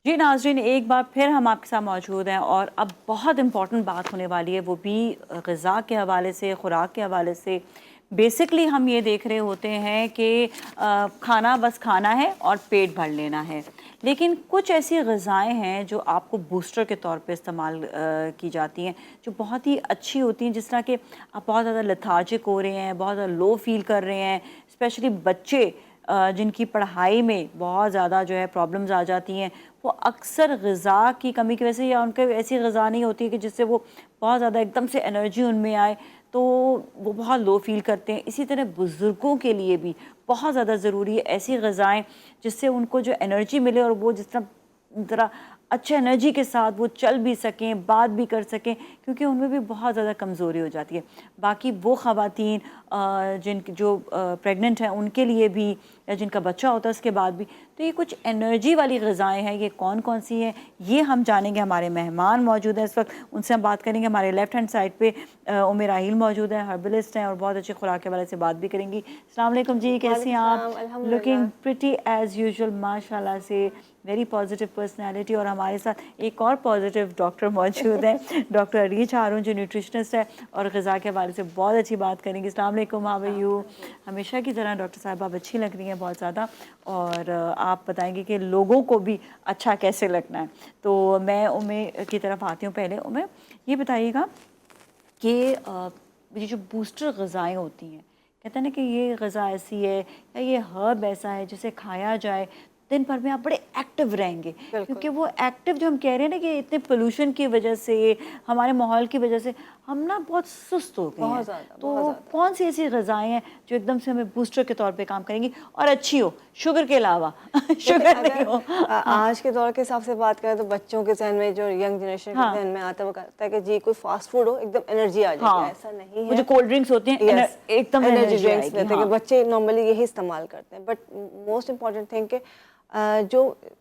जी नाज़रीन, एक बार फिर हम आपके साथ मौजूद हैं और अब बहुत इम्पॉर्टेंट बात होने वाली है, वो भी ग़िज़ा के हवाले से, ख़ुराक के हवाले से। बेसिकली हम ये देख रहे होते हैं कि खाना बस खाना है और पेट भर लेना है, लेकिन कुछ ऐसी ग़िज़ाएँ हैं जो आपको बूस्टर के तौर पे इस्तेमाल की जाती हैं, जो बहुत ही अच्छी होती हैं। जिस तरह के आप बहुत ज़्यादा लेथार्जिक हो रहे हैं, बहुत ज़्यादा लो फील कर रहे हैं, स्पेशली बच्चे जिनकी पढ़ाई में बहुत ज़्यादा जो है प्रॉब्लम्स आ जाती हैं, वो अक्सर ग़िज़ा की कमी की वजह से, या उनके ऐसी ग़िज़ा नहीं होती है कि जिससे वो बहुत ज़्यादा एकदम से एनर्जी उनमें आए, तो वो बहुत लो फ़ील करते हैं। इसी तरह बुज़ुर्गों के लिए भी बहुत ज़्यादा ज़रूरी है ऐसी ग़िज़ाएँ जिससे उनको जो एनर्जी मिले और वो जिस तरह ज़रा अच्छे एनर्जी के साथ वो चल भी सकें, बात भी कर सकें, क्योंकि उनमें भी बहुत ज़्यादा कमज़ोरी हो जाती है। बाकी वो ख़वातीन जो प्रेग्नेंट हैं उनके लिए भी, या जिनका बच्चा होता है उसके बाद भी, तो ये कुछ एनर्जी वाली ग़िज़ाएँ हैं, ये कौन कौन सी हैं ये हम जानेंगे। हमारे मेहमान मौजूद हैं इस वक्त, उनसे हम बात करेंगे। हमारे लेफ़्ट हैंड साइड पे उम्मे राहील मौजूद है, हर्बलिस्ट हैं और बहुत अच्छी खुराक के बारे से बात भी करेंगी। अस्सलाम वालेकुम जी, कैसी हैं आप? लुकिंग प्रिटी एज़ यूजुअल, माशाल्लाह से, वेरी पॉजिटिव पर्सनैलिटी। और हमारे साथ एक और पॉजिटिव डॉक्टर मौजूद हैं, डॉक्टर अरीज हारून, जो न्यूट्रिशनिस्ट है और ग़िज़ा के बारे से बहुत अच्छी बात करेंगी। अस्सलाम वालेकुम, हाउ आर यू? हमेशा की तरह डॉक्टर साहब आप अच्छी लग रही हैं बहुत ज़्यादा, और आप बताएंगे कि लोगों को भी अच्छा कैसे लगना है। तो मैं उम्मे की तरफ आती हूँ। पहले उम्मे ये बताइएगा कि ये जो बूस्टर ग़िज़ाएँ होती हैं, कहते हैं ना कि ये ग़िज़ा ऐसी है या ये हर्ब ऐसा है जिसे खाया जाए दिन भर में आप बड़े एक्टिव रहेंगे, क्योंकि वो एक्टिव जो हम कह रहे हैं ना कि इतने पोल्यूशन की वजह से, हमारे माहौल की वजह से हम ना बहुत सुस्त हो गए हैं। तो कौन सी ऐसी ग़िज़ाएँ हैं जो एकदम से हमें बूस्टर के तौर पे काम करेंगी और अच्छी हो, शुगर के अलावा? शुगर नहीं हो। हाँ। आज के दौर के हिसाब से बात करें तो बच्चों के जहन में, जो यंग जनरेशन के जहन में आता है, वो कहता है कि जी कोई फास्ट फूड हो एकदम एनर्जी आ जाएगी। ऐसा नहीं वो है। जो कोल्ड ड्रिंक्स होती हैं एकदम एनर्जी ड्रिंक्स आएगी। लेते हैं कि बच्चे नॉर्मली यही इस्तेमाल करते हैं, बट मोस्ट इंपॉर्टेंट थिंग कि जो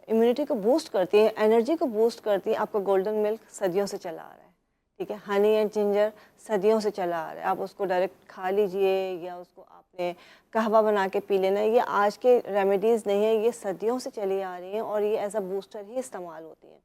इम्यूनिटी को बूस्ट करती है, एनर्जी को बूस्ट करती है, आपका गोल्डन मिल्क सदियों से चला आ रहा है। ठीक है, हनी एंड जिंजर सदियों से चला आ रहा है। आप उसको डायरेक्ट खा लीजिए या उसको आपने कहवा बना के पी लेना, ये आज के रेमेडीज़ नहीं है, ये सदियों से चली आ रही हैं और ये एज अ बूस्टर ही इस्तेमाल होती हैं।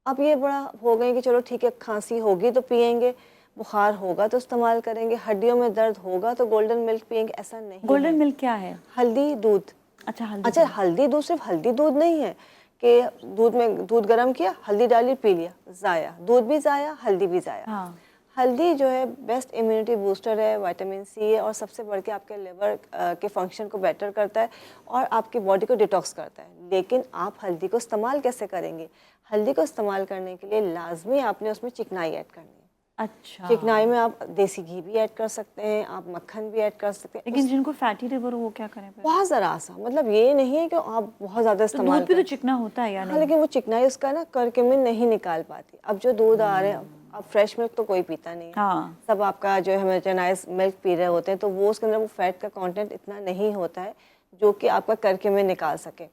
अब ये बड़ा हो गए कि चलो ठीक है, खांसी होगी तो पियेंगे, बुखार होगा तो इस्तेमाल करेंगे, हड्डियों में दर्द होगा तो गोल्डन मिल्क पियेंगे, ऐसा नहीं है। गोल्डन मिल्क क्या है? हल्दी दूध। अच्छा, हल्दी दूध सिर्फ हल्दी दूध नहीं है कि दूध गर्म किया, हल्दी डाली, पी लिया, ज़ाया, दूध भी ज़ाया, हल्दी भी ज़ाया। हाँ। हल्दी जो है बेस्ट इम्यूनिटी बूस्टर है, विटामिन सी है, और सबसे बढ़ के आपके लिवर के फंक्शन को बेटर करता है और आपकी बॉडी को डिटॉक्स करता है। लेकिन आप हल्दी को इस्तेमाल कैसे करेंगे? हल्दी को इस्तेमाल करने के लिए लाजमी आपने उसमें चिकनाई ऐड करनी है। अच्छा। चिकनाई में आप देसी घी भी ऐड कर सकते हैं, आप मक्खन भी ऐड कर सकते हैं। लेकिन जिनको फैटी लिवर हो वो क्या करें फिर? बहुत ज़रा सा, मतलब ये नहीं है कि आप बहुत ज़्यादा तो इस्तेमाल दूध भी तो चिकना होता है या नहीं? हाँ, लेकिन वो चिकनाई उसका ना करक्यूमिन नहीं निकाल पाती। अब जो दूध आ रहे हैं, अब फ्रेश मिल्क तो कोई पीता नहीं है। हाँ। सब आपका जो है होमोजेनाइज मिल्क पी रहे होते हैं, तो वो उसके अंदर वो फैट का कंटेंट इतना नहीं होता है जो कि आपका करक्यूमिन निकाल सके।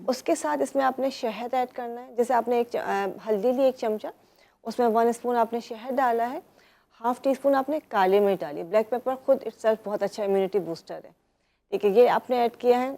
उसके साथ इसमें आपने शहद ऐड करना है। जैसे आपने हल्दी ली 1 चमचा, उसमें 1 स्पून आपने शहद डाला है, हाफ टी स्पून आपने काली मिर्च डाली। ब्लैक पेपर खुद इटसेल्फ बहुत अच्छा इम्यूनिटी बूस्टर है। ठीक है, ये आपने ऐड किया है।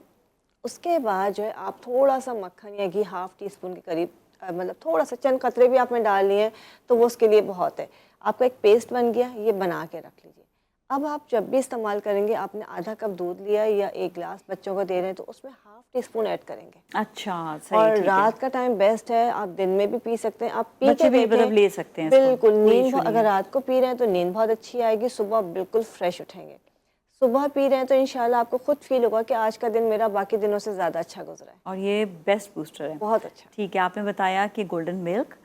उसके बाद जो है आप थोड़ा सा मक्खन या घी हाफ टी स्पून के करीब, मतलब थोड़ा सा चंद कतरे भी आपने डाल लिए हैं तो वो उसके लिए बहुत है। आपका एक पेस्ट बन गया, ये बना के रख लीजिए। अब आप जब भी इस्तेमाल करेंगे, आपने आधा कप दूध लिया या 1 गिलास बच्चों को दे रहे हैं तो उसमें हाफ टी स्पून ऐड करेंगे। अच्छा, सही, और ठीक रात है। का टाइम बेस्ट है, आप दिन में भी पी सकते हैं, आप पी बच्चे के भी मतलब देखें। ले सकते हैं इसको, बिल्कुल, कोई नींद इशू नहीं अगर है। रात को पी रहे हैं तो नींद बहुत अच्छी आएगी, सुबह बिल्कुल फ्रेश उठेंगे। सुबह पी रहे हैं तो इंशाल्लाह आपको खुद फील होगा कि आज का दिन मेरा बाकी दिनों से ज़्यादा अच्छा गुजरा है। और ये बेस्ट बूस्टर है। बहुत अच्छा। ठीक है, आपने बताया कि गोल्डन मिल्क,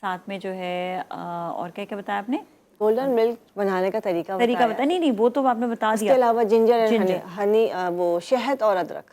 साथ में जो है और क्या क्या बताया आपने? गोल्डन मिल्क बनाने का तरीका तरीका बताया। बताया? नहीं नहीं, वो तो आपने बता उसके दिया। अलावा जिंजर एंड हनी, जिंजर, वो शहद और अदरक।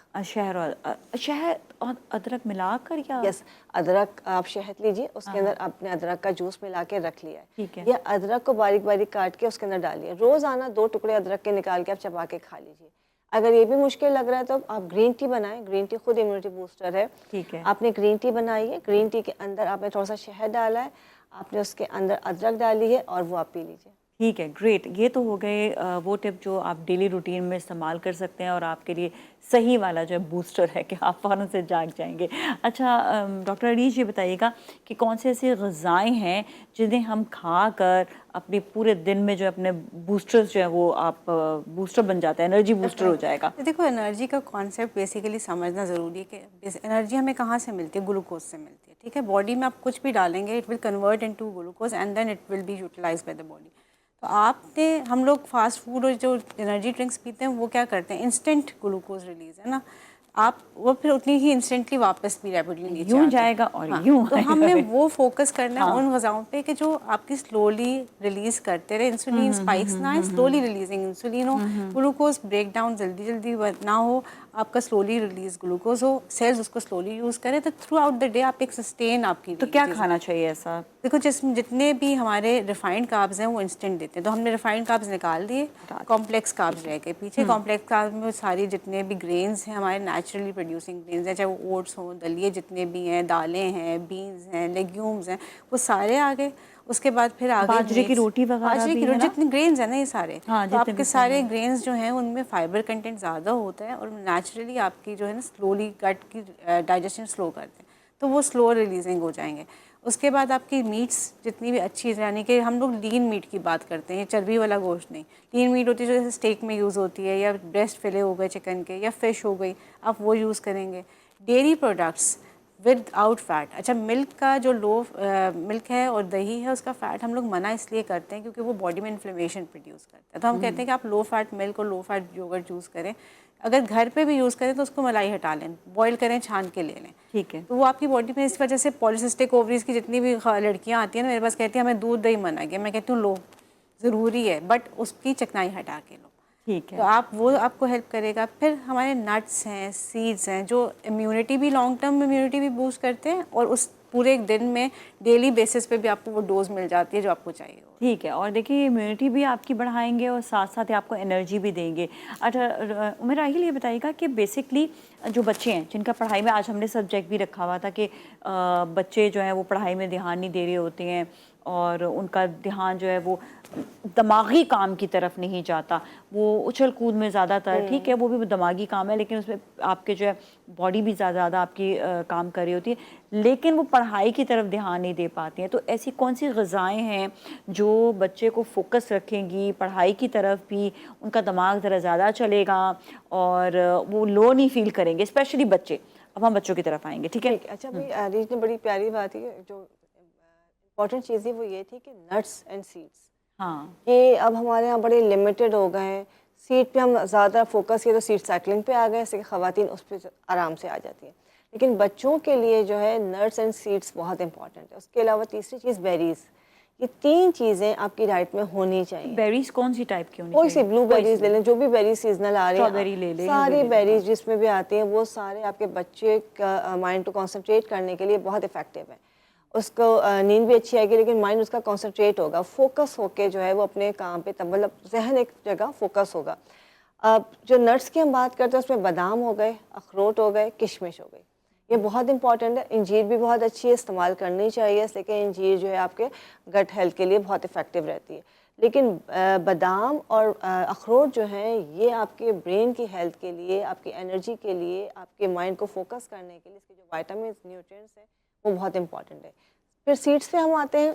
शहद और अदरक मिलाकर या? यस, अदरक आप शहद लीजिए, उसके अंदर हाँ, आपने अदरक का जूस मिला के रख लिया है। ठीक है। ये अदरक को बारीक बारीक काट के उसके अंदर डालिए। रोज़ाना 2 टुकड़े अदरक के निकाल के आप चबा के खा लीजिए। अगर ये भी मुश्किल लग रहा है तो आप ग्रीन टी बनाएं। ग्रीन टी खुद इम्यूनिटी बूस्टर है। ठीक है। आपने ग्रीन टी बनाई है, ग्रीन टी के अंदर आपने थोड़ा सा शहद डाला है, आपने उसके अंदर अदरक डाली है और वो आप पी लीजिए। ठीक है, ग्रेट। ये तो हो गए वो टिप जो आप डेली रूटीन में इस्तेमाल कर सकते हैं और आपके लिए सही वाला जो है बूस्टर है कि आप फ़ौरन से जाग जाएंगे। अच्छा डॉक्टर अनीश, ये बताइएगा कि कौन से ऐसी ग़िज़ाएँ हैं जिन्हें हम खा कर अपने पूरे दिन में जो अपने बूस्टर्स जो है वो आप बूस्टर बन जाता है, एनर्जी बूस्टर हो जाएगा? तो देखो, एनर्जी का कॉन्सेप्ट बेसिकली समझना ज़रूरी है कि एनर्जी हमें कहाँ से मिलती है, ग्लूकोज से मिलती है। ठीक है, बॉडी में आप कुछ भी डालेंगे, it will convert into glucose and then it will be utilize by the body. तो आपने, हम लोग फास्ट फूड और जो एनर्जी ड्रिंक्स पीते हैं वो क्या करते हैं, इंस्टेंट ग्लूकोज रिलीज है ना, आप वो फिर उतनी ही इंस्टेंटली वापस भी रैपिडली नीचे यूं आता है। जाएगा और हाँ, यूं तो आएगा। हमने वो फोकस करना है उन ग़िज़ाओं पे कि जो आपकी स्लोली रिलीज करते रहे, इंसुलिन स्पाइक्स ना आए, स्लोली रिलीजिंग इंसुलिन हो, ग्लूकोज ब्रेक डाउन जल्दी जल्दी ना हो, आपका स्लोली रिलीज ग्लूकोज हो, सेल्स उसको स्लोली यूज़ करें, तो थ्रू आउट द डे आप एक सस्टेन आपकी तो क्या खाना चाहिए ऐसा? देखो, जितने भी हमारे रिफाइंड कार्ब्स हैं वो इंस्टेंट देते हैं, तो हमने रिफाइंड कार्ब्स निकाल दिए, कॉम्प्लेक्स कार्ब्स रह गए पीछे। कॉम्प्लेक्स कार्ब्स में सारी जितने भी ग्रेन्स हैं हमारे नेचुरली प्रोड्यूसिंग ग्रेन्स हैं, चाहे वो ओट्स हों, दलिए जितने भी हैं, दालें हैं, बीन्स हैं, लेग्यूम्स हैं, वो सारे आ गए। उसके बाद फिर आ गए बाजरे की रोटी वगैरह बाजरे की रोटी, जितने ग्रेन्स हैं ना ये सारे, हाँ, तो आपके सारे ग्रेन्स जो हैं उनमें फाइबर कंटेंट ज़्यादा होता है और नेचुरली आपकी जो है ना स्लोली गट की डाइजेशन स्लो करते हैं, तो वो स्लो रिलीजिंग हो जाएंगे। उसके बाद आपकी मीट्स जितनी भी अच्छी, यानी कि हम लोग लीन मीट की बात करते हैं, चर्बी वाला गोश्त नहीं, लीन मीट होती है जो जैसे स्टेक में यूज़ होती है, या ब्रेस्ट फिले हो गए चिकन के, या फ़िश हो गई, आप वो यूज़ करेंगे। डेयरी प्रोडक्ट्स विदाउट फैट, अच्छा मिल्क का जो मिल्क है और दही है उसका फ़ैट हम लोग मना इसलिए करते हैं क्योंकि वो बॉडी में इन्फ्लेमेशन प्रोड्यूस करता है, तो हम कहते हैं कि आप लो फैट मिल्क और लो फैट योगर्ट यूज़ करें। अगर घर पे भी यूज़ करें तो उसको मलाई हटा लें, बॉईल करें, छान के ले लें, ठीक है। तो वो आपकी बॉडी में इस वजह से पॉलिसिस्टिक ओवरीज की जितनी भी लड़कियां आती हैं ना मेरे पास, कहती हैं हमें दूध दही मना किया, मैं कहती हूँ लो, ज़रूरी है, बट उसकी चिकनाई हटा के लो, ठीक है। तो आप वो आपको हेल्प करेगा। फिर हमारे नट्स हैं, सीड्स हैं, जो इम्यूनिटी भी, लॉन्ग टर्म इम्यूनिटी भी बूस्ट करते हैं, और उस पूरे एक दिन में डेली बेसिस पे भी आपको वो डोज मिल जाती है जो आपको चाहिए हो। ठीक है, और देखिए इम्यूनिटी भी आपकी बढ़ाएंगे और साथ साथ ही आपको एनर्जी भी देंगे। अच्छा उमेर राहिल, ये बताइएगा कि बेसिकली जो बच्चे हैं जिनका पढ़ाई में, आज हमने सब्जेक्ट भी रखा हुआ था कि बच्चे जो हैं वो पढ़ाई में ध्यान नहीं दे रहे होते हैं और उनका ध्यान जो है वो दिमागी काम की तरफ नहीं जाता, वो उछल कूद में ज़्यादातर, ठीक है वो भी दिमागी काम है लेकिन उसमें आपके जो है बॉडी भी ज़्यादा आपकी काम कर रही होती है, लेकिन वो पढ़ाई की तरफ ध्यान नहीं दे पाती हैं। तो ऐसी कौन सी ग़िज़ाएँ हैं जो बच्चे को फोकस रखेंगी, पढ़ाई की तरफ भी उनका दिमाग ज़रा ज़्यादा चलेगा और वो लो नहीं फील करेंगे, स्पेशली बच्चे? अब हम बच्चों की तरफ आएंगे, ठीक है? अच्छा भाई, आरिज ने बड़ी प्यारी बात की, जो इम्पोर्टेंट चीज़ थी वो ये थी कि नट्स एंड सीड्स, हाँ, ये अब हमारे यहाँ बड़े लिमिटेड हो गए हैं। सीड पे हम ज़्यादा फोकस किए तो सीड साइकिलिंग पे आ गए, जैसे कि ख़वातीन उस पर आराम से आ जाती है, लेकिन बच्चों के लिए जो है नट्स एंड सीड्स बहुत इंपॉर्टेंट है। उसके अलावा तीसरी चीज़ बेरीज़, ये तीन चीज़ें आपकी डाइट में होनी चाहिए। बेरीज कौन सी टाइप की होनी कोई सी, चाहिए? ब्लू बेरीज ले लें, जो भी बेरीज सीजनल आ रही स्ट्रॉबेरी ले हैं, लें, सारी ब्लूबेरी, बेरीज जिसमें भी आती हैं वो सारे आपके बच्चे का माइंड को कंसंट्रेट करने के लिए बहुत इफेक्टिव है। उसको नींद भी अच्छी आएगी लेकिन माइंड उसका कंसंट्रेट होगा, फोकस होके जो है वो अपने काम पे, तब मतलब जहन एक जगह फोकस होगा। अब जो नट्स की हम बात करते हैं उसमें बादाम हो गए, अखरोट हो गए, किशमिश हो गई, ये बहुत इंपॉर्टेंट है। इंजीर भी बहुत अच्छी है, इस्तेमाल करनी चाहिए, लेकिन इंजीर जो है आपके गट हेल्थ के लिए बहुत इफेक्टिव रहती है। लेकिन बादाम और अखरोट जो हैं ये आपके ब्रेन की हेल्थ के लिए, आपकी एनर्जी के लिए, आपके माइंड को फोकस करने के लिए, इसके जो वाइटामिन न्यूट्रिएंट्स हैं वो बहुत इंपॉर्टेंट है। फिर सीड्स पे हम आते हैं,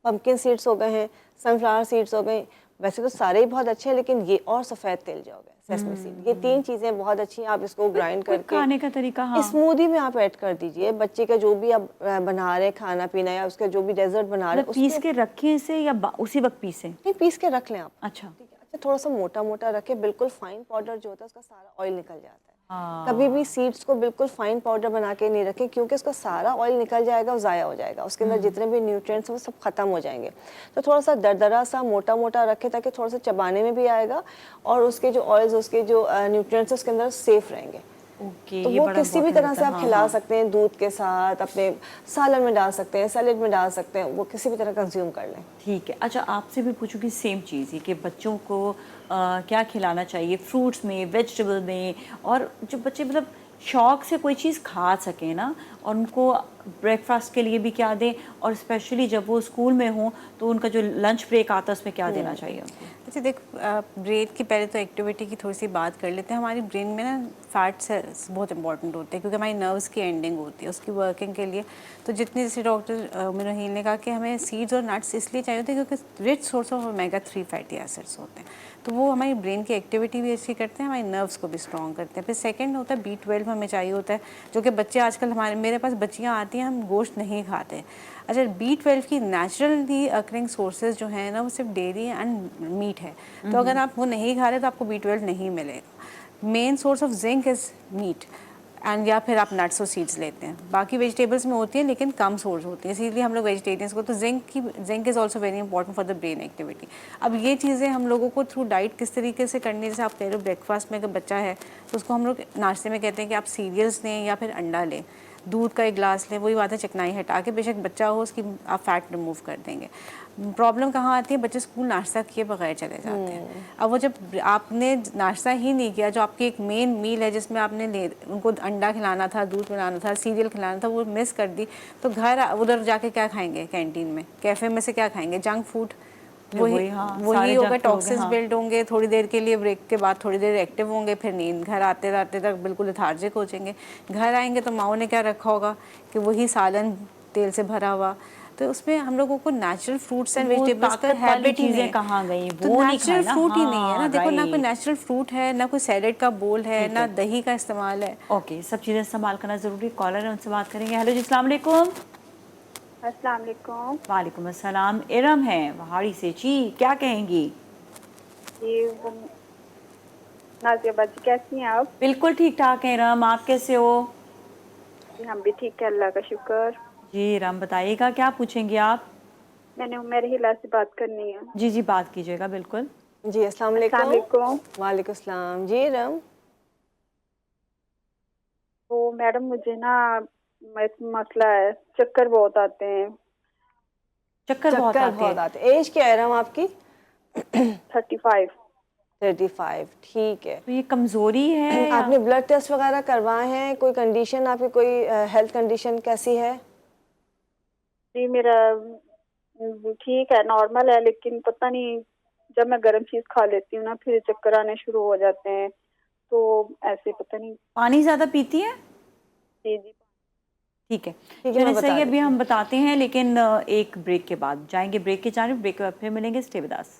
पम्पकिन सीड्स हो गए हैं, सनफ्लावर सीड्स हो गए, वैसे तो सारे ही बहुत अच्छे हैं लेकिन ये और सफ़ेद तिल जो हो गए, सेसमी सीड, ये तीन चीज़ें बहुत अच्छी हैं। आप इसको ग्राइंड करके खाने का तरीका, हाँ, स्मूदी में आप ऐड कर दीजिए। बच्चे का जो भी आप बना रहे हैं खाना पीना या उसका जो भी डेजर्ट बना रहे हैं, पीस के रखें इसे या उसी वक्त पीसें? नहीं, पीस के रख लें आप, अच्छा, ठीक है। अच्छा, थोड़ा सा मोटा मोटा रखें, बिल्कुल फाइन पाउडर जो होता है उसका सारा ऑयल निकल जाता है। हाँ, कभी भी सीड्स को बिल्कुल फाइन पाउडर बना के नहीं रखें क्योंकि उसका सारा ऑयल निकल जाएगा और ज़ाया हो जाएगा, उसके अंदर जितने भी न्यूट्रिएंट्स हैं वो सब खत्म हो जाएंगे। तो थोड़ा सा दरदरा सा मोटा मोटा रखें ताकि थोड़ा सा चबाने में भी आएगा और उसके जो ऑयल्स, उसके जो न्यूट्रिएंट्स उसके अंदर सेफ रहेंगे। ओके, तो ये वो बड़ा किसी भी important तरह होता से है, आप हाँ, खिला हाँ। सकते हैं, दूध के साथ, अपने सालन में डाल सकते हैं, सैलेड में डाल सकते हैं, वो किसी भी तरह कंज्यूम कर लें। ठीक है। अच्छा, आपसे भी पूछूंगी सेम चीज़ ही कि बच्चों को क्या खिलाना चाहिए फ्रूट्स में, वेजिटेबल में, और जो बच्चे मतलब शौक से कोई चीज़ खा सकें ना, और उनको ब्रेकफास्ट के लिए भी क्या दें, और स्पेशली जब वो स्कूल में हों तो उनका जो लंच ब्रेक आता है उसमें क्या देना चाहिए उनको? अच्छा देख, ब्रेन की पहले तो एक्टिविटी की थोड़ी सी बात कर लेते हैं। हमारी ब्रेन में ना फैट सेल्स बहुत इंपॉर्टेंट होते हैं क्योंकि हमारी नर्व्स की एंडिंग होती है उसकी वर्किंग के लिए। तो जितनी, जैसे डॉक्टर मिनोहील ने कहा कि हमें सीड्स और नट्स इसलिए चाहिए होते हैं क्योंकि rich source of omega 3 fatty acids होते हैं, तो वो हमारी ब्रेन की एक्टिविटी भी अच्छी करते हैं, हमारी नर्व्स को भी स्ट्रॉन्ग करते हैं। फिर सेकंड होता है B12 हमें चाहिए होता है, जो कि बच्चे आजकल, मेरे पास बच्चियाँ आती हैं, हम गोश्त नहीं खाते। अच्छा, B12 की नेचुरली अकरिंग सोर्सेज जो हैं ना वो सिर्फ डेयरी एंड मीट है, तो अगर आप वो नहीं खा रहे तो आपको B12 नहीं मिलेगा। Main source of zinc is meat and या फिर आप नट्स और सीड्स लेते हैं। बाकी वेजिटेबल्स में होती है लेकिन कम सोर्स होती है, इसीलिए हम लोग वेजिटेरियंस को, तो zinc is also very important for the brain activity. अब ये चीज़ें हम लोगों को थ्रू डाइट किस तरीके से करनी है, जैसे आप कह रहे हो ब्रेकफास्ट में अगर बच्चा है तो उसको हम लोग नाश्ते में कहते हैं कि आप सीरियल्स लें या फिर अंडा लें, दूध का एक ग्लास लें, वही बात है चिकनाई हटा के, बेशक बच्चा हो उसकी आप फैट रिमूव कर देंगे। प्रॉब्लम कहाँ आती है, बच्चे स्कूल नाश्ता किए बगैर चले जाते हैं। अब वो जब आपने नाश्ता ही नहीं किया, जो आपकी एक मेन मील है जिसमें आपने उनको अंडा खिलाना था, दूध पिलाना था, सीरियल खिलाना था, वो मिस कर दी, तो घर उधर जाके क्या खाएंगे, कैंटीन में, कैफ़े में से क्या खाएंगे, जंक फूड। वही होगा, टॉक्सिन्स बिल्ड होंगे, थोड़ी देर के लिए ब्रेक के बाद थोड़ी देर एक्टिव होंगे, फिर नींद, घर आते आते तक बिल्कुल लेथार्जिक हो जाएंगे। घर आएंगे तो माओ ने क्या रखा होगा कि वही सालन तेल से भरा हुआ, तो उसमें हम लोगों को नेचुरल फ्रूट्स एंड वेजिटेबल्स का हैबिट ही नहीं है। कहाँ गई, तो नेचुरल फ्रूट ही नहीं है ना, देखो ना कोई नेचुरल फ्रूट है, ना कोई सैलेड का बोल है, ना दही का इस्तेमाल है। ओके, सब चीज़ें इस्तेमाल करना ज़रूरी। कॉलर है, उनसे बात करेंगे। हेलो जी, अस्सलाम वालेकुम। अस्सलाम वालेकुम। वालेकुम अस्सलाम। इरम है वहाड़ी से जी, क्या कहेंगी? जी नाज़िया बाजी, कैसी हैं आप? बिल्कुल ठीक ठाक है इरम, आप कैसे हो? जी हम भी ठीक है, अल्लाह का शुक्र। जी इरम, बताइएगा क्या पूछेंगी आप? मैंने उमर हिला से बात करनी है। जी जी, बात कीजिएगा बिल्कुल। जी अस्सलाम अस्सलाम वालेकुम। वालेकुम। वालेकुम सलाम जी रम। तो मैडम मुझे ना एक मसला है, चक्कर बहुत आते हैं। चक्कर बहुत आते हैं। आते। एज क्या है रम आपकी? 35। 35, ठीक है। तो ये कमजोरी है या? आपने ब्लड टेस्ट वगैरह करवाए हैं? कोई कंडीशन आपकी, कोई हेल्थ कंडीशन कैसी है? जी मेरा ठीक है, नॉर्मल है, लेकिन पता नहीं जब मैं गर्म चीज खा लेती हूँ ना फिर चक्कर आने शुरू हो जाते हैं, तो ऐसे पता नहीं। पानी ज्यादा पीती है? जी जी। ठीक है, मैं चलिए बता सही है, अभी देती हम बताते हैं, लेकिन एक ब्रेक के बाद जाएंगे ब्रेक की जानिब। ब्रेक के बाद फिर मिलेंगे, स्टे विद अस।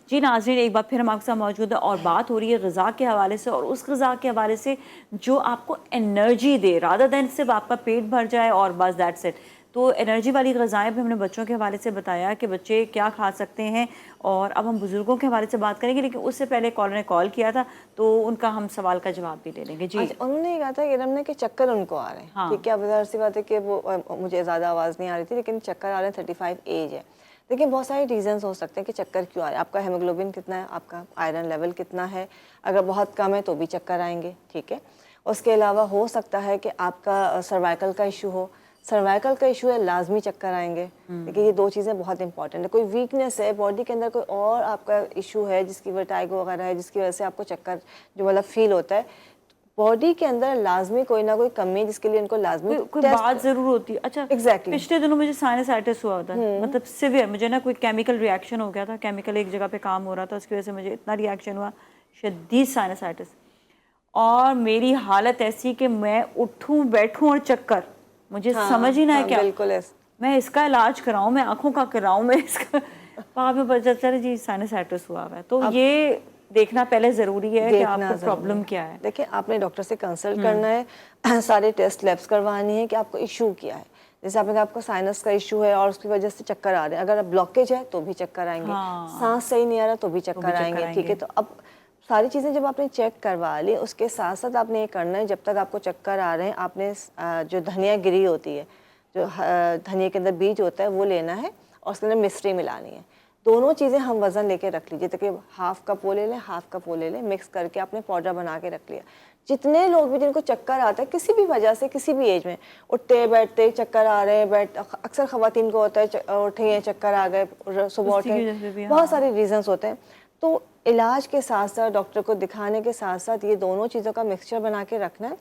जी नाज़रीन, एक बार फिर हम आपके साथ मौजूद है और बात हो रही है ग़िज़ा के हवाले से, और उस ग़िज़ा के हवाले से जो आपको एनर्जी दे, रादर दैन सिर्फ आपका पेट भर जाए और बस दैट्स इट। तो एनर्जी वाली ग़िज़ाएँ भी हमने बच्चों के हवाले से बताया कि बच्चे क्या खा सकते हैं, और अब हम बुज़ुर्गों के हवाले से बात करेंगे, लेकिन उससे पहले कॉलर ने कॉल किया था तो उनका हम सवाल का जवाब भी ले लेंगे। जी अच्छा, उन्होंने ये कहा था इरम ने कि चक्कर उनको आ रहे हैं। हाँ। ठीक है, अब ज़ाहिर सी बात है कि वो मुझे ज़्यादा आवाज़ नहीं आ रही थी, लेकिन चक्कर आ रहे हैं, 35 एज है। देखिए बहुत सारे रीजंस हो सकते हैं कि चक्कर क्यों आ रहे हैं। आपका हेमोग्लोबिन कितना है, आपका आयरन लेवल कितना है, अगर बहुत कम है तो भी चक्कर आएंगे। ठीक है, उसके अलावा हो सकता है कि आपका सर्वाइकल का इशू हो, सर्वाइकल का इशू है, लाजमी चक्कर आएंगे। देखिए ये दो चीज़ें बहुत इंपॉर्टेंट है। कोई वीकनेस है बॉडी के अंदर, कोई और आपका इशू है जिसकी वर्टाइगो वगैरह है, जिसकी वजह से आपको चक्कर जो वाला फील होता है, बॉडी के अंदर लाजमी कोई ना कोई कमी है जिसके लिए उनको लाजमी कोई बात जरूर होती है। अच्छा, Exactly. पिछले दिनों मुझे साइनसाइटिस हुआ था, मतलब सिवियर, मुझे ना कोई केमिकल रिएक्शन हो गया था, केमिकल एक जगह पे काम हो रहा था, उसकी वजह से मुझे इतना रिएक्शन हुआ, शदीद साइनसाइटिस, और मेरी हालत ऐसी कि मैं उठूं बैठूं और चक्कर, मुझे समझ ही ना है क्या। बिल्कुल मैं इसका इलाज कराऊं, मैं आंखों का कराऊं, मैं इसका बाद में पता चला जी साइनसाइटिस हुआ है। तो ये देखना पहले ज़रूरी है कि आपको प्रॉब्लम क्या है। देखिए आपने डॉक्टर से कंसल्ट करना है, सारे टेस्ट लैब्स करवानी है कि आपको इशू क्या है। जैसे आपने कहा आपको साइनस का इशू है और उसकी वजह से चक्कर आ रहे हैं, अगर ब्लॉकेज है तो भी चक्कर आएंगे, सांस सही नहीं आ रहा तो भी चक्कर आएंगे। ठीक है, तो अब सारी चीज़ें जब आपने चेक करवा ली, उसके साथ साथ आपने ये करना है, जब तक आपको चक्कर आ रहे हैं आपने जो धनिया गिरी होती है, जो धनिया के अंदर बीज होता है वो लेना है और उसके अंदर मिश्री मिलानी है। दोनों चीज़ें हम वज़न लेके रख लीजिए, तो कि हाफ कप वो ले लें, हाफ कप वो ले लें, मिक्स करके आपने पाउडर बना के रख लिया। जितने लोग भी जिनको चक्कर आता है किसी भी वजह से, किसी भी एज में, उठते बैठते चक्कर आ रहे हैं, अक्सर ख़वातीन को होता है उठे हैं चक्कर आ गए, सुबह उठे, बहुत सारे रीजंस होते हैं। तो इलाज के साथ साथ, डॉक्टर को दिखाने के साथ साथ ये दोनों चीज़ों का मिक्सचर बना के रखना है।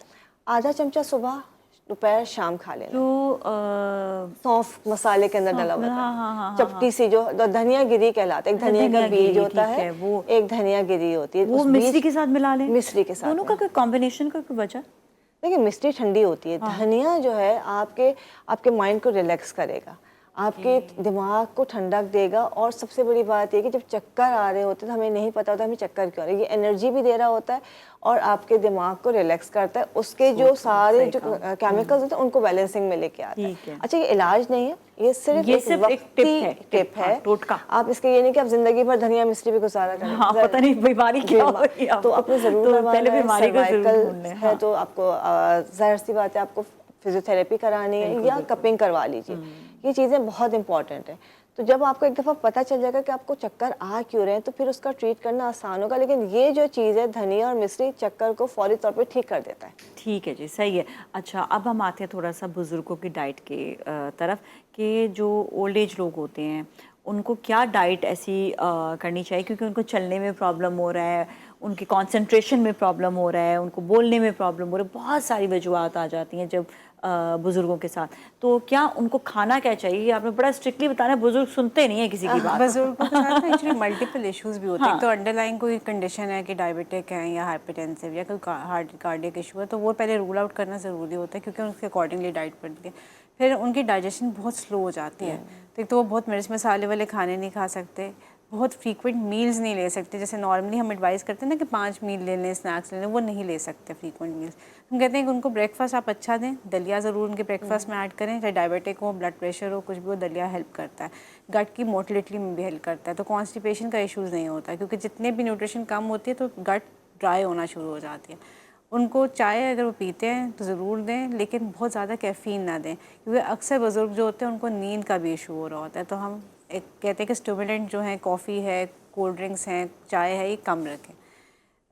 आधा चमचा सुबह, दोपहर, शाम खा लेना। तो सौंफ मसाले के अंदर डला हुआ हाँ, चपटी सी, जो धनिया गिरी कहलाता है, एक धनिया का बीज होता है, वो एक धनिया गिरी होती है, वो मिश्री के साथ मिला लें, मिश्री के साथ। दोनों का कोई कॉम्बिनेशन का कोई वजह? देखिए मिश्री ठंडी होती है, धनिया जो है आपके माइंड को रिलैक्स करेगा, आपके दिमाग को ठंडक देगा। और सबसे बड़ी बात ये कि जब चक्कर आ रहे होते हैं तो हमें नहीं पता होता हमें चक्कर क्यों आ रहे हैं, ये एनर्जी भी दे रहा होता है और आपके दिमाग को रिलैक्स करता है, उसके जो सारे जो केमिकल्स होते हैं उनको बैलेंसिंग में लेके आता है। अच्छा, ये इलाज नहीं है, ये सिर्फ एक टिप है, टोटका। आप इसके ये नहीं कि आप जिंदगी भर धनिया मिश्री भी गुजारा करें। हाँ, पता नहीं बीमारी क्या हो रही है तो आपने जरूर तो पहले बीमारी का जरूर ढूंढना है। तो आपको जाहिर सी बात है आपको फिजियोथेरेपी करानी है या कपिंग करवा लीजिए, ये चीज़ें बहुत इंपॉर्टेंट है। तो जब आपको एक दफ़ा पता चल जाएगा कि आपको चक्कर आ क्यों रहे हैं तो फिर उसका ट्रीट करना आसान होगा। लेकिन ये जो चीज़ है धनिया और मिश्री चक्कर को फौरी तौर पे ठीक कर देता है। ठीक है जी, सही है। अच्छा, अब हम आते हैं थोड़ा सा बुज़ुर्गों की डाइट के तरफ, कि जो ओल्ड एज लोग होते हैं उनको क्या डाइट ऐसी करनी चाहिए, क्योंकि उनको चलने में प्रॉब्लम हो रहा है, उनकी कंसंट्रेशन में प्रॉब्लम हो रहा है, उनको बोलने में प्रॉब्लम हो रही है, बहुत सारी वजूहत आ जाती हैं जब बुज़ुर्गों के साथ। तो क्या उनको खाना क्या चाहिए? आपने बड़ा स्ट्रिक्टली बताना है, बुज़ुर्ग सुनते नहीं है किसी की बात। बुजुर्गों के साथ एक्चुअली मल्टीपल इश्यूज भी होते हैं। तो अंडरलाइन कोई कंडीशन है कि डायबिटिक है या हाइपरटेंसिव या कोई हार्ट कार्डियक इशू है, तो वो पहले रूल आउट करना ज़रूरी होता है, क्योंकि उसके अकॉर्डिंगली डाइट पड़ती है। फिर उनकी डाइजेशन बहुत स्लो हो जाती है, तो एक तो वो बहुत मिर्च मसाले वाले खाने नहीं खा सकते, बहुत फ्रीक्वेंट मील्स नहीं ले सकते। जैसे नॉर्मली हम एडवाइस करते हैं ना कि 5 मील ले लें, स्नैक्स ले लें, वो नहीं ले सकते फ्रीक्वेंट मील्स। हम कहते हैं कि उनको ब्रेकफास्ट आप अच्छा दें, दलिया ज़रूर उनके ब्रेकफास्ट में ऐड करें, चाहे डायबिटिक हो, ब्लड प्रेशर हो, कुछ भी हो, दलिया हेल्प करता है। गट की मोटिलिटी में भी हेल्प करता है, तो कॉन्स्टिपेशन का इशूज़ नहीं होता, क्योंकि जितने भी न्यूट्रिशन कम होती है तो गट ड्राई होना शुरू हो जाती है। उनको चाय अगर वो पीते हैं तो ज़रूर दें, लेकिन बहुत ज़्यादा कैफ़ीन ना दें, क्योंकि अक्सर बुज़ुर्ग जो होते हैं उनको नींद का भी इशू हो रहा होता है। तो हम एक कहते हैं कि स्टिमुलेंट जो है, कॉफ़ी है, कोल्ड ड्रिंक्स हैं, चाय है, ये कम रखें।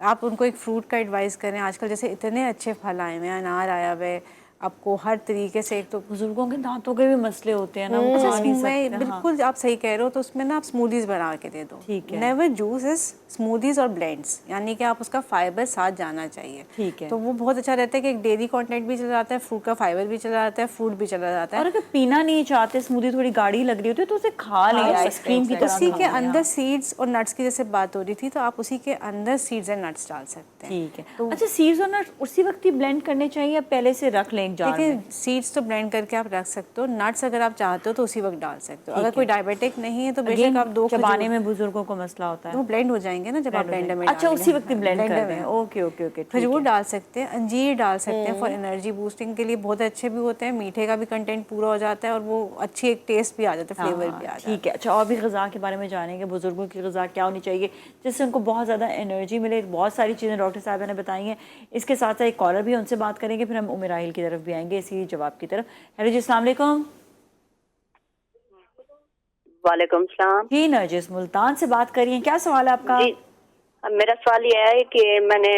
आप उनको एक फ्रूट का एडवाइस करें। आजकल जैसे इतने अच्छे फल आए हुए हैं, अनार आया हुआ है, आपको हर तरीके से। एक तो बुजुर्गों के दांतों के भी मसले होते हैं ना, वो खा नहीं सकते। बिल्कुल आप सही कह रहे हो, तो उसमें ना आप स्मूदीज़ बना के दे दो। ठीक है। नेवर जूसेस, स्मूदीज़ और ब्लेंड्स, यानी कि आप उसका फाइबर साथ जाना चाहिए। ठीक है। तो वो बहुत अच्छा रहता है कि एक डेयरी कंटेंट भी चला जाता है, फ्रूट का फाइबर भी चला जाता है, फ्रूट भी चला जाता है। और अगर पीना नहीं चाहते, स्मूदी थोड़ी गाढ़ी लग रही होती है तो उसे खा लें, आइसक्रीम की तरह। उसी के अंदर सीड्स और नट्स की जैसे बात हो रही थी, तो आप उसी के अंदर सीड्स एंड नट्स डाल सकते हैं। ठीक है। अच्छा, सीड्स और नट्स उसी वक्त ही ब्लेंड करने चाहिए या पहले से रख लें एक जार में? सीड्स तो ब्लेंड करके आप रख सकते हो, नट्स अगर आप चाहते हो तो उसी वक्त डाल सकते हो। अगर कोई डायबिटिक नहीं है तो बेशक आप 2 चबाने में बुजुर्गों को मसला होता है, वो ब्लेंड हो जाएंगे ना जब आप ब्लेंडर में। अच्छा, उसी वक्त ब्लेंड कर दें। Okay okay okay. खजूर डाल सकते हैं, अंजीर डाल सकते हैं, फॉर एनर्जी बूस्टिंग के लिए बहुत अच्छे भी होते हैं। मीठे का भी कंटेंट पूरा हो जाता है और वो अच्छी एक टेस्ट भी आ जाता है, फ्लेवर भी आ जाता है। ठीक है। अच्छा, और भी ग़िज़ा के बारे में जानेंगे, बुजुर्गों की ग़िज़ा क्या होनी चाहिए जिससे उनको बहुत ज़्यादा एनर्जी मिले। बहुत सारी चीज़ें डॉक्टर साहब ने बताई हैं। इसके साथ साथ एक कॉलर भी, उनसे बात करेंगे, फिर हम उम्र राहिल की तरफ भी आएंगे, इसी जवाब की तरफ। हेलो जी, अस्सलाम वालेकुम। वालेकुम सलाम जी, नरजिस मुल्तान से बात करिए, क्या सवाल है आपका? जी, मेरा सवाल यह है कि मैंने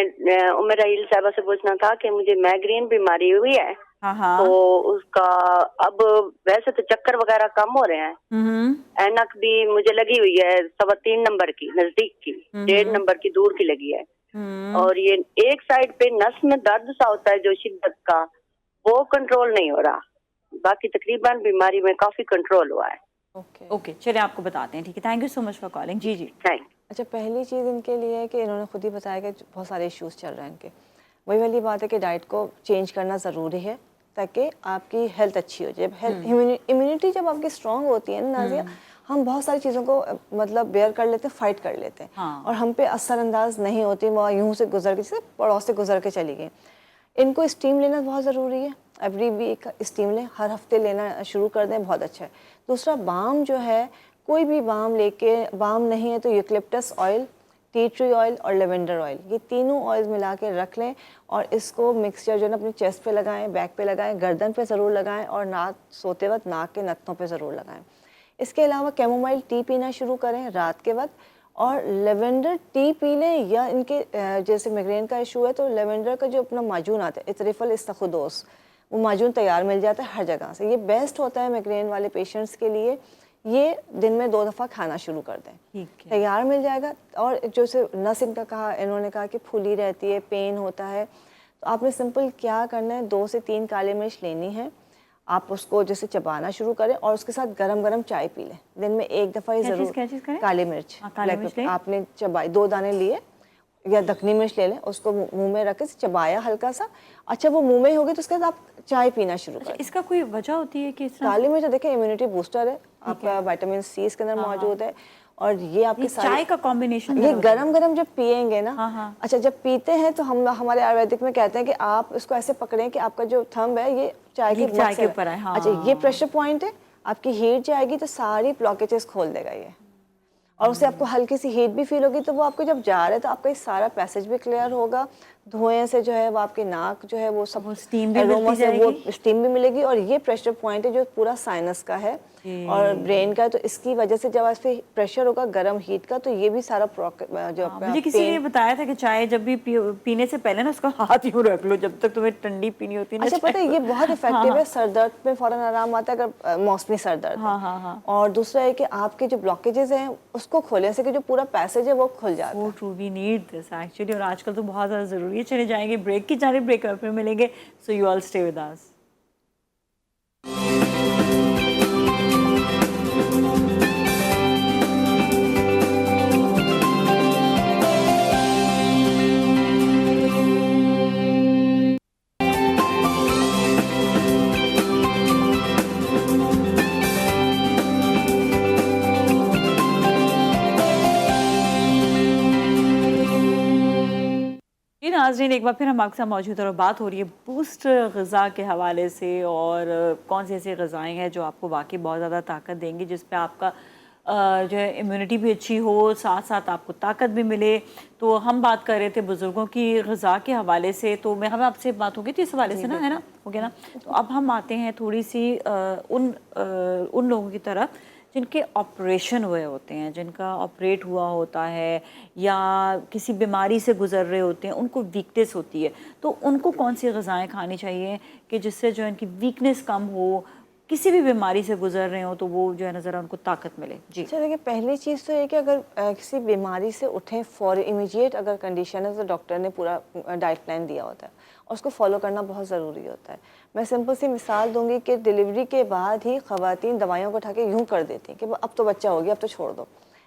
उमर रहील साहबा से पूछना था कि मुझे माइग्रेन बीमारी हुई है। हाँ। तो उसका अब वैसे तो चक्कर वगैरह कम हो रहे हैं, ऐनक भी मुझे लगी हुई है 3.25 नंबर की नजदीक की, 1.5 नंबर की दूर की लगी है। और ये एक साइड पे नस में दर्द सा होता है जो शिद्दत का, वो कंट्रोल नहीं हो रहा। बाकी तकरीबन बीमारी में काफी कंट्रोल हुआ है। ओके, चलिए आपको बताते हैं। ठीक है, thank you so much for calling. जी जी, थैंक। अच्छा, पहली चीज़ इनके लिए है कि इन्होंने खुद ही बताया कि बहुत सारे इश्यूज चल रहे हैं इनके। वही वाली बात है कि डाइट को चेंज करना ज़रूरी है ताकि आपकी हेल्थ अच्छी हो जाए। जब हेल्थ इम्यूनिटी जब आपकी स्ट्रांग होती है ना नाज़िया, हम बहुत सारी चीज़ों को मतलब बेयर कर लेते हैं, फाइट कर लेते हैं। हाँ। और हम पे असरअंदाज नहीं होती, वो यूँ से गुजर के, जैसे पड़ोस से गुजर के चली गई। इनको स्टीम लेना बहुत ज़रूरी है, एवरी वीक स्टीम लें, हर हफ्ते लेना शुरू कर दें, बहुत अच्छा है। दूसरा, बाम जो है, कोई भी बाम लेके, बाम नहीं है तो eucalyptus oil tea tree oil और लेवेंडर ऑयल, ये तीनों ऑयल्स मिला के रख लें और इसको मिक्सचर जो है ना अपनी चेस्ट पे लगाएं, बैक पे लगाएं, गर्दन पे ज़रूर लगाएं और नाक सोते वक्त नाक के नथनों पे ज़रूर लगाएं। इसके अलावा कैमोमाइल टी पीना शुरू करें रात के वक्त, और लेवेंडर टी पी लें, या इनके जैसे माइग्रेन का इशू है तो लेवेंडर का जो अपना माजून आता है इतरिफल इस्तखुदोस, वो माजून तैयार मिल जाता है हर जगह से, ये बेस्ट होता है माइग्रेन वाले पेशेंट्स के लिए। ये दिन में 2 दफ़ा खाना शुरू कर दें, तैयार मिल जाएगा। और जैसे नस इनका कहा, इन्होंने कहा कि फूली रहती है, पेन होता है, तो आपने सिंपल क्या करना है, 2 से 3 काली मिर्च लेनी है, आप उसको जैसे चबाना शुरू करें और उसके साथ गरम गरम चाय पी लें। दिन में 1 दफ़ा ही ज़रूर। काली मिर्च, आपने चबाई 2 दाने लिए या दखनी मिर्च ले लें, उसको मुंह में रख के चबाया हल्का सा, अच्छा वो मुंह में हो गई तो उसके बाद आप चाय पीना शुरू करें। इसका कोई वजह होती है कि काली मिर्च देखिए इम्यूनिटी बूस्टर है, आपका विटामिन सी इसके अंदर मौजूद है, और ये आपके चाय का कॉम्बिनेशन, ये गरम गरम जब पिएंगे ना, अच्छा जब पीते हैं तो हम हमारे आयुर्वेदिक में कहते हैं कि आप इसको ऐसे पकड़ें कि आपका जो थंब है ये चाय के ऊपर है। अच्छा ये प्रेशर पॉइंट है, आपकी हीट जाएगी तो सारी ब्लॉकेजेस खोल देगा ये, और उससे आपको हल्की सी हीट भी फील होगी, तो वो आपको जब जा रहे तो आपका ये सारा पैसेज भी क्लियर होगा, धुएं से जो है वो आपकी नाक जो है वो सब स्टीम भी मिलती जाएगी, वो स्टीम भी मिलेगी। और ये प्रेशर पॉइंट है जो पूरा साइनस का है और ब्रेन का, तो इसकी वजह से जब इस पे प्रेशर होगा गर्म हीट का, तो ये भी सारा जो मुझे किसी ने बताया था कि चाय जब भी पीने से पहले ना उसका हाथ यूं रख लो जब तक तुम्हें ठंडी पीनी होती है। अच्छा पता है ये बहुत इफेक्टिव है, सर दर्द में फौरन आराम आता है अगर मौसमी सर दर्द है। और दूसरा है कि आपके जो ब्लॉकेजेस हैं उसको खोले, ऐसे कि जो पूरा पैसेज है वो खुल जाता है। True, we need this actually, और आजकल तो बहुत ज़्यादा ज़रूरी है। चले जाएंगे ब्रेक की जाने, ब्रेक में मिलेंगे, so you all stay with us. नाज़रीन एक बार फिर हम आपके साथ मौजूद हैं और बात हो रही है बूस्ट ग़िज़ा के हवाले से, और कौन सी ऐसी ग़िज़ाएँ हैं जो आपको वाकई बहुत ज़्यादा ताकत देंगी, जिस पे आपका जो है इम्यूनिटी भी अच्छी हो, साथ साथ आपको ताकत भी मिले। तो हम बात कर रहे थे बुज़ुर्गों की ग़िज़ा के हवाले से, तो मैं हमें आपसे बात होगी थी इस हवाले से ना, है ना, हो गया ना। तो अब हम आते हैं थोड़ी सी उन लोगों की तरफ जिनके ऑपरेशन हुए होते हैं, जिनका ऑपरेट हुआ होता है या किसी बीमारी से गुजर रहे होते हैं, उनको वीकनेस होती है, तो उनको कौन सी ग़िज़ाएँ खानी चाहिए कि जिससे जो इनकी वीकनेस कम हो, किसी भी बीमारी से गुजर रहे हो तो वो जो है ना ज़रा उनको ताकत मिले। जी अच्छा देखिए पहली चीज़ तो ये कि अगर किसी बीमारी से उठें फॉर इमीडिएट अगर कंडीशन है तो डॉक्टर ने पूरा डाइट प्लान दिया होता है और उसको फॉलो करना बहुत ज़रूरी होता है। मैं सिंपल सी मिसाल दूंगी कि डिलीवरी के बाद ही ख़वातीन दवाइयों को उठा के यूँ कर देती हैं कि अब तो बच्चा हो गया अब तो छोड़ दो।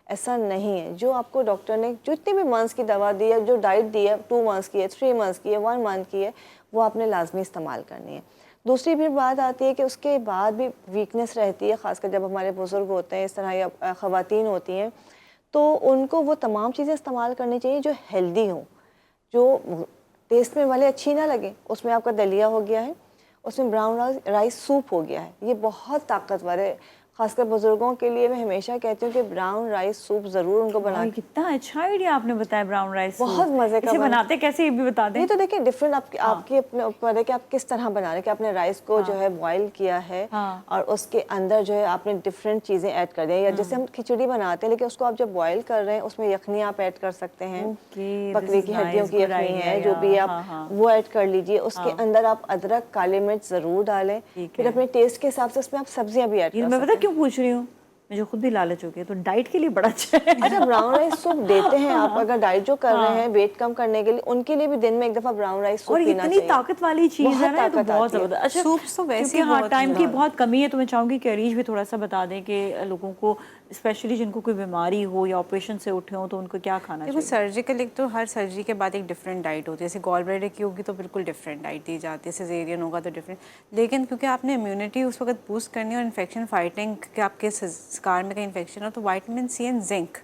ऐसा नहीं है। जो आपको डॉक्टर ने जितनी भी मंथ्स की दवा दी है, जो डाइट दी है, 2 मंथ्स की है, 3 मंथ्स की है, 1 मंथ की है, वो आपने लाजमी इस्तेमाल करनी है। दूसरी भी बात आती है कि उसके बाद भी वीकनेस रहती है, ख़ासकर जब हमारे बुज़ुर्ग होते हैं, इस तरह या ख़वातीन होती हैं, तो उनको वो तमाम चीज़ें इस्तेमाल करनी चाहिए जो हेल्दी हों, जो टेस्ट में भले अच्छी ना लगे। उसमें आपका दलिया हो गया है, उसमें ब्राउन राइस सूप हो गया है, ये बहुत ताकतवर है। खासकर बुजुर्गों के लिए मैं हमेशा कहती हूँ कि ब्राउन राइस सूप ज़रूर उनको बना। कितना अच्छा आइडिया आपने बताया, ब्राउन राइस बहुत मज़े का। बनाते कैसे ये भी बता दें। ये तो देखिए डिफरेंट आपके अपने ऊपर है कि आप किस तरह बना रहे हैं, कि आपने राइस को जो है बॉईल किया है और उसके अंदर जो है आपने डिफरेंट चीज़ें ऐड कर दी हैं, या जैसे हम खिचड़ी बनाते हैं लेकिन उसको आप जब बॉईल कर रहे हैं उसमें यखनी आप ऐड कर सकते हैं, बकरी की हड्डियों की यखनी है जो भी आप वो ऐड कर लीजिए। उसके अंदर आप अदरक काली मिर्च ज़रूर डालें, फिर अपने टेस्ट के हिसाब से उसमें आप सब्जियाँ भी ऐड कर सकते हैं। मैं पता क्यों पूछ रही हूँ, मुझे खुद भी लालच हो गई, तो डाइट के लिए बड़ा अच्छा है। अच्छा ब्राउन राइस सूप देते हैं आप अगर डाइट जो कर रहे हैं वेट कम करने के लिए, उनके लिए भी दिन में 1 दफ़ा ब्राउन राइस सूप पीना चाहिए। इतनी ताकत वाली चीज़ है ना, तो बहुत ज़बरदस्त। अच्छा सूप तो वैसे हाँ टाइम की बहुत कमी है, तो मैं चाहूँगी कि अरीश भी थोड़ा सा बता दें कि लोगों को स्पेशली जिनको कोई बीमारी हो या ऑपरेशन से उठे हो तो उनको क्या खाना चाहिए। सर्जिकल एक तो हर सर्जरी के बाद एक डिफरेंट डाइट होती है, जैसे गॉल ब्लैडर की होगी तो बिल्कुल डिफरेंट डाइट दी जाती है, सिजेरियन होगा तो डिफरेंट। लेकिन क्योंकि आपने इम्यूनिटी उस वक्त बूस्ट करनी है और इन्फेक्शन फाइटिंग के आपके स्कार में कहीं इन्फेक्शन हो, तो vitamin C and zinc,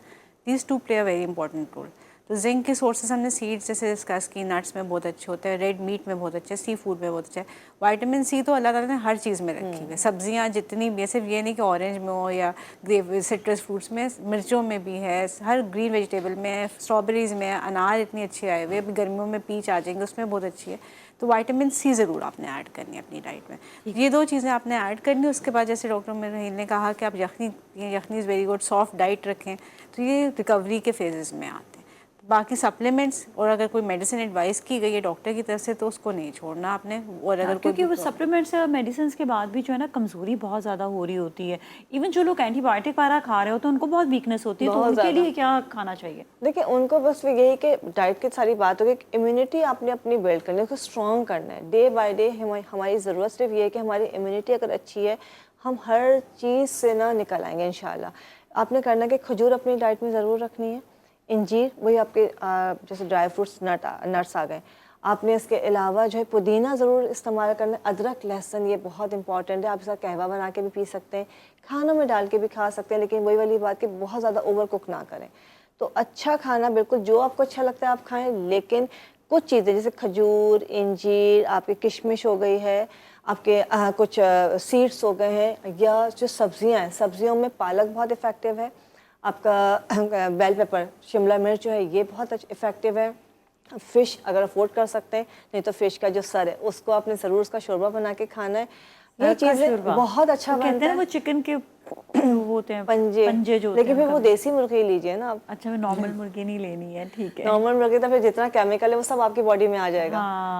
these 2 play a very important role. तो जिंक के सोर्सेज हमने सीड्स जैसे डिस्कस की, नट्स में बहुत अच्छे होते हैं, रेड मीट में बहुत अच्छे, सी फूड में बहुत अच्छा है। विटामिन सी तो अल्लाह ताला ने हर चीज़ में रखी हुई है, सब्जियाँ जितनी भी, सिर्फ ये नहीं कि ऑरेंज में हो या ग्रेव सिट्रस फ्रूट्स में, मिर्चों में भी है, हर ग्रीन वेजिटेबल में है, स्ट्रॉबेरीज़ में है, अनार इतनी अच्छी आए हुए, अभी गर्मियों में पीच आ जाएंगे उसमें बहुत अच्छी है। तो विटामिन सी ज़रूर आपने ऐड करनी है अपनी डाइट में, ये 2 चीज़ें आपने ऐड करनी है। उसके बाद जैसे डॉक्टर रहील ने कहा कि आप yakhni is very good, soft diet रखें, तो ये रिकवरी के फेजेस में आते हैं। बाकी सप्लीमेंट्स और अगर कोई मेडिसिन एडवाइस की गई है डॉक्टर की तरफ से तो उसको नहीं छोड़ना आपने। और अगर क्योंकि वो सप्लीमेंट्स और मेडिसिन के बाद भी जो है ना कमज़ोरी बहुत ज़्यादा हो रही होती है। इवन जो लोग एंटीबायोटिक वगैरह खा रहे होते हैं उनको बहुत वीकनेस होती है, तो उनके लिए क्या खाना चाहिए? देखिए उनको बस यही कि डाइट की सारी बात होगी, इम्यूनिटी आपने अपनी बिल्ड करनी है, उसको स्ट्रॉन्ग करना है। डे बाय डे हमारी ज़रूरत सिर्फ ये है कि हमारी इम्यूनिटी अगर अच्छी है हम हर चीज़ से ना निकल आएंगे इंशाल्लाह। आपने करना कि खजूर अपनी डाइट में ज़रूर रखनी है, इंजीर, वही आपके जैसे ड्राई फ्रूट्स नट्स आ गए। आपने इसके अलावा जो है पुदीना ज़रूर इस्तेमाल करना है, अदरक लहसुन ये बहुत इंपॉर्टेंट है। आप इसका कहवा बना के भी पी सकते हैं, खानों में डाल के भी खा सकते हैं, लेकिन वही वाली बात कि बहुत ज़्यादा ओवर कुक ना करें। तो अच्छा खाना बिल्कुल जो आपको अच्छा लगता है आप खाएं, लेकिन कुछ चीज़ें जैसे खजूर, इंजीर, आपकी किशमिश हो गई है, आपके कुछ सीड्स हो गए हैं, या जो सब्जियां हैं, सब्जियों में पालक बहुत इफ़ेक्टिव है, आपका बेल पेपर, शिमला मिर्च जो है ये बहुत इफ़ेक्टिव है। फ़िश अगर अफोर्ड कर सकते हैं, नहीं तो फ़िश का जो सर है उसको आपने ज़रूर उसका शोरबा बना के खाना है। ये चीज़ें बहुत अच्छा बनता है। वो चिकन के वो होते हैं पंजे जो होते लेकिन हैं फिर वो देसी मुर्गी लीजिए ना आप। अच्छा, मैं नॉर्मल मुर्गी नहीं लेनी है, ठीक है। नॉर्मल मुर्गी तो फिर जितना केमिकल है वो सब आपकी बॉडी में आ जाएगा।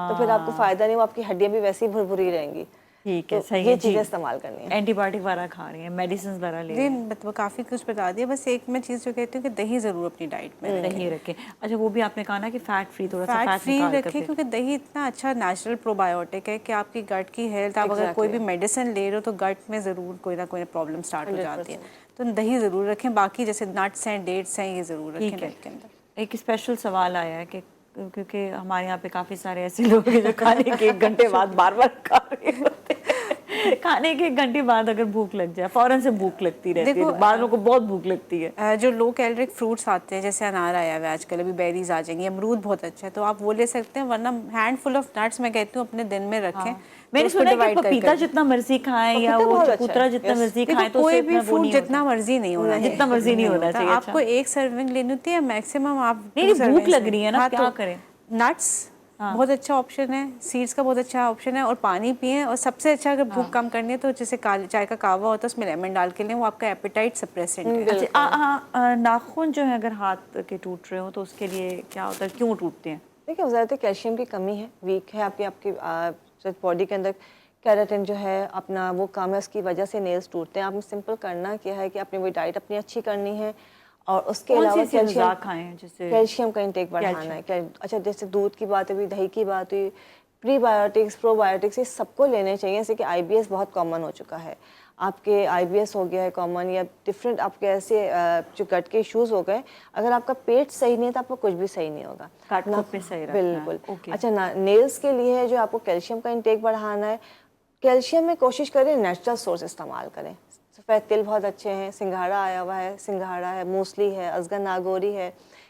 तो फिर आपको फ़ायदा नहीं, वो आपकी हड्डियाँ भी वैसी भुरभुरी रहेंगी। ठीक है, तो सही ये है। चीज़ें इस्तेमाल करनी है। एंटीबायोटिक वगैरह खा रही हैं, मेडिसिन वगैरह ले रही हैं। जी काफ़ी कुछ बता दिया। बस एक मैं चीज़ जो कहती हूँ कि दही ज़रूर अपनी डाइट में दही रखें। अच्छा, वो भी आपने कहा ना कि फैट फ्री, थोड़ा सा फैट फैट फ्री निकाल कर रखें, क्योंकि दही इतना अच्छा नेचुरल प्रोबायोटिक है कि आपकी गट की हेल्थ, आप अगर कोई भी मेडिसिन ले रहे हो तो गट में ज़रूर कोई ना कोई प्रॉब्लम स्टार्ट हो जाती है। तो दही ज़रूर रखें। बाकी जैसे नट्स हैं, डेट्स हैं, ये ज़रूर रखें डाइट के अंदर। एक स्पेशल सवाल आया है कि क्योंकि हमारे यहाँ पे काफ़ी सारे ऐसे लोग हैं जो खाने के 1 घंटे बाद बार-बार खा रहे होते हैं। खाने के 1 घंटे बाद अगर भूख लग जाए, फ़ौरन से भूख लगती रहती है, तो बाद लोगों को बहुत भूख लगती है। जो लो कैलोरिक फ्रूट्स आते हैं, जैसे अनार आया हुआ है आजकल, अभी बेरीज आ जाएंगी, अमरूद बहुत अच्छा है, तो आप वो ले सकते हैं। वरना हैंडफुल ऑफ नट्स मैं कहती हूँ अपने दिन में रखें। मैंने सुना है कि पपीता जितना मर्जी खाएं या वो चकोतरा जितना मर्जी खाएं, तो कोई भी फ्रूट जितना मर्जी नहीं होना, जितना मर्जी नहीं होना चाहिए। आपको 1 सर्विंग लेनी होती है मैक्सिमम। आप नहीं, भूख लग रही है ना, क्या करें? नट्स बहुत अच्छा ऑप्शन है, सीड्स का बहुत अच्छा ऑप्शन है, और पानी पिएं। और सबसे अच्छा अगर भूख कम करनी है तो जैसे चाय का कावा होता है उसमें लेमन डाल के लें, वो आपका एपेटाइट सप्रेसेंट है। अच्छा, नाखून जो है अगर हाथ के टूट रहे हो तो उसके लिए क्या होता है, क्यों टूटते हैं? देखिए ज़्यादातर कैल्शियम की कमी है, वीक है आपकी बॉडी के अंदर। केराटिन जो है अपना वो कम है, उसकी वजह से नेल्स टूटते हैं। आपने सिंपल करना क्या है कि आपने वो डाइट अपनी अच्छी करनी है, और उसके अलावा कैल्शियम का इंटेक बढ़ाना है। अच्छा, जैसे दूध की बात हुई, दही की बात हुई, प्रीबायोटिक्स, प्रोबायोटिक्स, ये सबको लेने चाहिए। जैसे कि IBS बहुत कॉमन हो चुका है, आपके IBS हो गया है कॉमन, या डिफरेंट आपके ऐसे जो गट के इश्यूज़ हो गए। अगर आपका पेट सही नहीं है तो आपको कुछ भी सही नहीं होगा। पे सही बिल्कुल। अच्छा, नेल्स के लिए है जो आपको कैल्शियम का इंटेक बढ़ाना है। कैल्शियम में कोशिश करें नेचुरल सोर्स इस्तेमाल करें। सफ़ेद तिल बहुत अच्छे हैं, सिंघाड़ा आया हुआ है, सिंघाड़ा है, मूसली है, अजगर नागोरी है,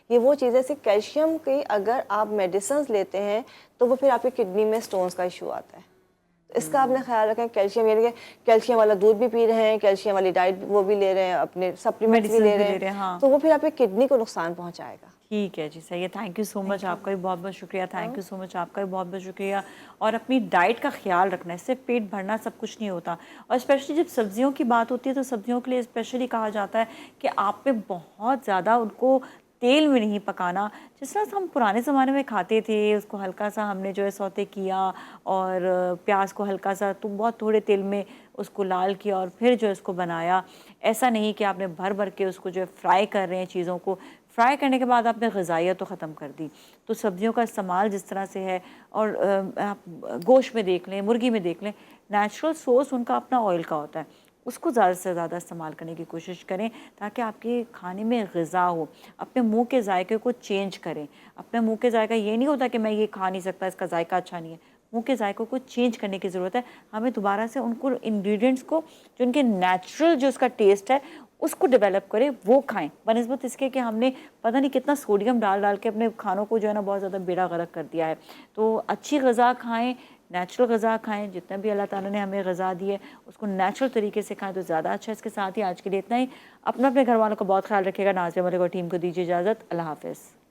ये वो चीज़ें से कैल्शियम की अगर आप मेडिसिन लेते हैं तो वो फिर आपकी किडनी में स्टोन्स का इशू आता है। तो इसका आपने ख्याल रखें। कैल्शियम यानी कि कैल्शियम वाला दूध भी पी रहे हैं, कैल्शियम वाली डाइट वो भी ले रहे हैं, अपने सप्लीमेंट्स भी ले रहे हैं, हाँ। तो वो फिर आपकी किडनी को नुकसान पहुँचाएगा। ठीक है जी, सही है। थैंक यू सो मच, आपका भी बहुत बहुत शुक्रिया। थैंक यू सो मच, आपका भी बहुत बहुत शुक्रिया। और अपनी डाइट का ख्याल रखना है, इससे पेट भरना सब कुछ नहीं होता। और स्पेशली जब सब्जियों की बात होती है तो सब्जियों के लिए स्पेशली कहा जाता है कि आप पे बहुत ज़्यादा उनको तेल में नहीं पकाना। जिस तरह से हम पुराने ज़माने में खाते थे, उसको हल्का सा हमने जो है सौते किया और प्याज को हल्का सा तो बहुत थोड़े तेल में उसको लाल किया और फिर जो इसको बनाया। ऐसा नहीं कि आपने भर भर के उसको जो है फ्राई कर रहे हैं चीज़ों को, फ्राई करने के बाद आपने ग़िज़ाइयत तो ख़त्म कर दी। तो सब्जियों का इस्तेमाल जिस तरह से है, और आप गोश्त में देख लें, मुर्गी में देख लें, नेचुरल सोर्स उनका अपना ऑयल का होता है, उसको ज़्यादा से ज़्यादा इस्तेमाल करने की कोशिश करें ताकि आपके खाने में ग़िज़ा हो। अपने मुंह के जायके को चेंज करें। अपने मुंह के जायका ये नहीं होता कि मैं ये खा नहीं सकता, इसका जायका अच्छा नहीं है। मुंह के जायकों को चेंज करने की ज़रूरत है। हमें दोबारा से उनको इंग्रेडिएंट्स को जो उनके नेचुरल जो उसका टेस्ट है उसको डेवलप करें, वो खाएं, बनस्बत इसके कि हमने पता नहीं कितना सोडियम डाल डाल के अपने खानों को जो है ना बहुत ज़्यादा बेड़ा गर्क कर दिया है। तो अच्छी ग़िज़ा खाएं, नेचुरल ग़िज़ा खाएं, जितना भी अल्लाह ताला ने हमें ग़िज़ा दी है उसको नेचुरल तरीके से खाएं तो ज़्यादा अच्छा है। इसके साथ ही आज के लिए इतना ही। अपना अपने घर वालों का बहुत ख्याल रखिएगा। नाज़िया मलिक और टीम को दीजिए इजाज़त। अल्लाह हाफ़िज़।